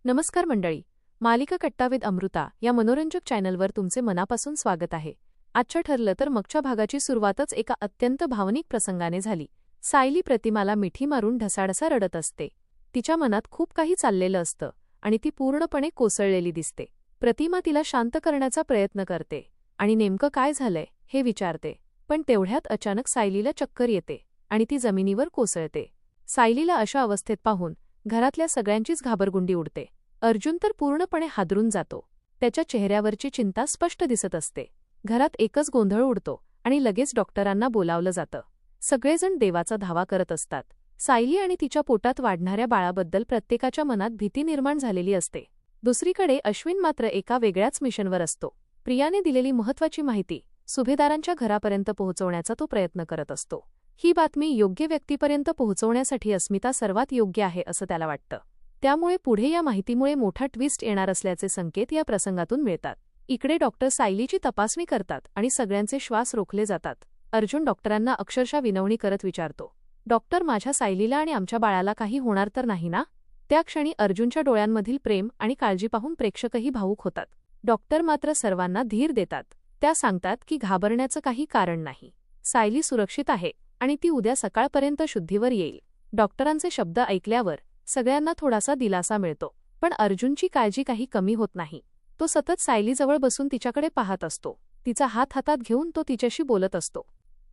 नमस्कार मंडळी. मालिका कट्टा विथ अमृता या मनोरंजक चॅनलवर तुमचे मनापासून स्वागत आहे. आजच्या ठरलं तर मगच्या भागाची सुरुवातच एका अत्यंत भावनिक प्रसंगाने झाली. सायली प्रतिमाला मिठी मारून ढसाढसा रडत असते. तिच्या मनात खूप काही चाललेलं असतं आणि ती पूर्णपणे कोसळलेली दिसते. प्रतिमा तिला शांत करण्याचा प्रयत्न करते आणि नेमकं काय झालंय हे विचारते. पण तेवढ्यात अचानक सायलीला चक्कर येते आणि ती जमिनीवर कोसळते. सायलीला अशा अवस्थेत पाहून घरातल्या सगळ्यांचीच घाबरगुंडी उडते. अर्जुन तर पूर्णपणे हादरून जातो. त्याच्या चेहऱ्यावरची चिंता स्पष्ट दिसत असते. घरात एकच गोंधळ उडतो आणि लगेच डॉक्टरांना बोलावलं जातं. सगळेजण देवाचा धावा करत असतात. सायली आणि तिच्या पोटात वाढणाऱ्या बाळाबद्दल प्रत्येकाच्या मनात भीती निर्माण झालेली असते. दुसरीकडे अश्विन मात्र एका वेगळ्याच मिशनवर असतो. प्रियाने दिलेली महत्त्वाची माहिती सुभेदारांच्या घरापर्यंत पोहोचवण्याचा तो प्रयत्न करत असतो. ही बातमी योग्य व्यक्तीपर्यंत पोहोचवण्यासाठी अस्मिता सर्वात योग्य आहे असं त्याला वाटतं. त्यामुळे पुढे या माहितीमुळे मोठा ट्विस्ट येणार असल्याचे संकेत या प्रसंगातून मिळतात. इकडे डॉक्टर सायलीची तपासणी करतात आणि सगळ्यांचे श्वास रोखले जातात. अर्जुन डॉक्टरांना अक्षरशः विनवणी करत विचारतो, डॉक्टर, माझ्या सायलीला आणि आमच्या बाळाला काही होणार तर नाही ना? त्या क्षणी अर्जुनच्या डोळ्यांमधील प्रेम आणि काळजी पाहून प्रेक्षकही भावूक होतात. डॉक्टर मात्र सर्वांना धीर देतात. त्या सांगतात की घाबरण्याचं काही कारण नाही. सायली सुरक्षित आहे आणि ती उद्या सकाळपर्यंत शुद्धीवर येईल. डॉक्टरांचे शब्द ऐकल्यावर सगळ्यांना थोडासा दिलासा मिळतो. पण अर्जुनची काळजी काही कमी होत नाही. तो सतत सायलीजवळ बसून तिच्याकडे पाहत असतो. तिचा हात हातात घेऊन तो तिच्याशी बोलत असतो.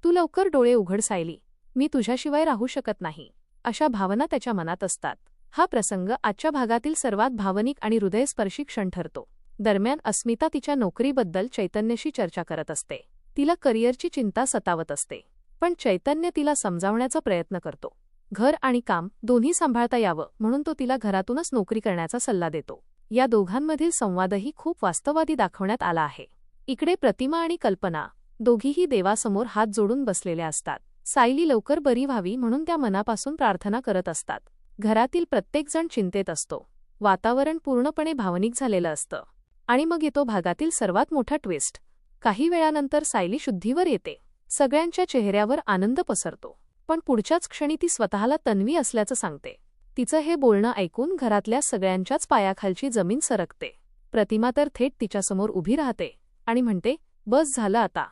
तू लवकर डोळे उघड सायली, मी तुझ्याशिवाय राहू शकत नाही. अशा भावना त्याच्या मनात असतात. हा प्रसंग आजच्या भागातील सर्वात भावनिक आणि हृदयस्पर्शी क्षण ठरतो. दरम्यान अस्मिता तिच्या नोकरीबद्दल चैतन्यशी चर्चा करत असते. तिला करिअरची चिंता सतावत असते. पण चैतन्य तिला समजावण्याचा प्रयत्न करतो. घर आणि काम दोन्ही सांभाळता यावं म्हणून तो तिला घरातूनच नोकरी करण्याचा सल्ला देतो. या दोघांमधील संवादही खूप वास्तववादी दाखवण्यात आला आहे. इकडे प्रतिमा आणि कल्पना दोघीही देवासमोर हात जोडून बसलेल्या असतात. सायली लवकर बरी व्हावी म्हणून त्या मनापासून प्रार्थना करत असतात. घरातील प्रत्येकजण चिंतेत असतो. वातावरण पूर्णपणे भावनिक झालेलं असतं. आणि मग येतो भागातील सर्वात मोठा ट्विस्ट. काही वेळानंतर सायली शुद्धीवर येते. सगळ्यांच्या चेहऱ्यावर आनंद पसरतो. पण पुढच्याच क्षणी ती स्वतःला तन्वी असल्याचं सांगते. तिचं हे बोलणं ऐकून घरातल्या सगळ्यांच्याच पायाखालची जमीन सरकते. प्रतिमा तर थेट तिच्यासमोर उभी राहते आणि म्हणते, बस झालं आता.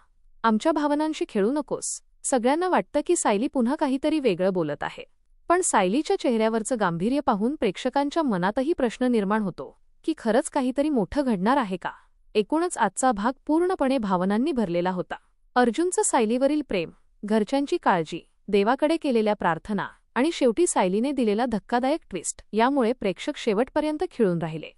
आमच्या भावनांशी खेळू नकोस. सगळ्यांना वाटतं की सायली पुन्हा काहीतरी वेगळं बोलत आहे. पण सायलीच्या चेहऱ्यावरचं गांभीर्य पाहून प्रेक्षकांच्या मनातही प्रश्न निर्माण होतो की खरंच काहीतरी मोठं घडणार आहे का? एकूणच आजचा भाग पूर्णपणे भावनांनी भरलेला होता. अर्जुनचं सायलीवरील प्रेम, घरच्यांची काळजी, देवाकडे केलेल्या प्रार्थना आणि शेवटी सायलीने दिलेला धक्कादायक ट्विस्ट यामुळे प्रेक्षक शेवटपर्यंत खिळून राहिले.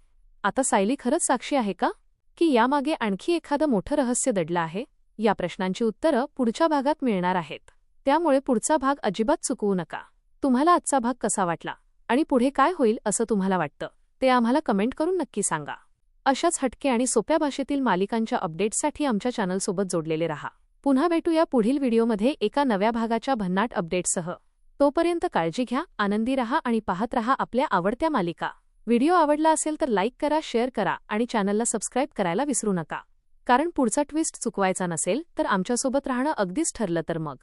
आता सायली खरंच साक्षी आहे का? की यामागे आणखी एखादं मोठं रहस्य दडलं आहे? या प्रश्नांची उत्तरं पुढच्या भागात मिळणार आहेत. त्यामुळे पुढचा भाग अजिबात चुकवू नका. तुम्हाला आजचा भाग कसा वाटला आणि पुढे काय होईल असं तुम्हाला वाटतं ते आम्हाला कमेंट करून नक्की सांगा. अशाच हटके आणि सोप्या भाषेतील मालिकांच्या अपडेट्ससाठी आमच्या चॅनलसोबत जोडलेले रहा. पुन्हा भेटूया पुढील व्हिडिओमध्ये एका नव्या भागाच्या भन्नाट अपडेट्ससह. तोपर्यंत काळजी घ्या, आनंदी रहा आणि पाहत रहा आपल्या आवडत्या मालिका. व्हिडिओ आवडला असेल तर लाईक करा, शेअर करा आणि चॅनलला सबस्क्राईब करायला विसरू नका. कारण पुढचा ट्विस्ट चुकवायचा नसेल तर आमच्यासोबत राहणं अगदीच ठरलं तर मग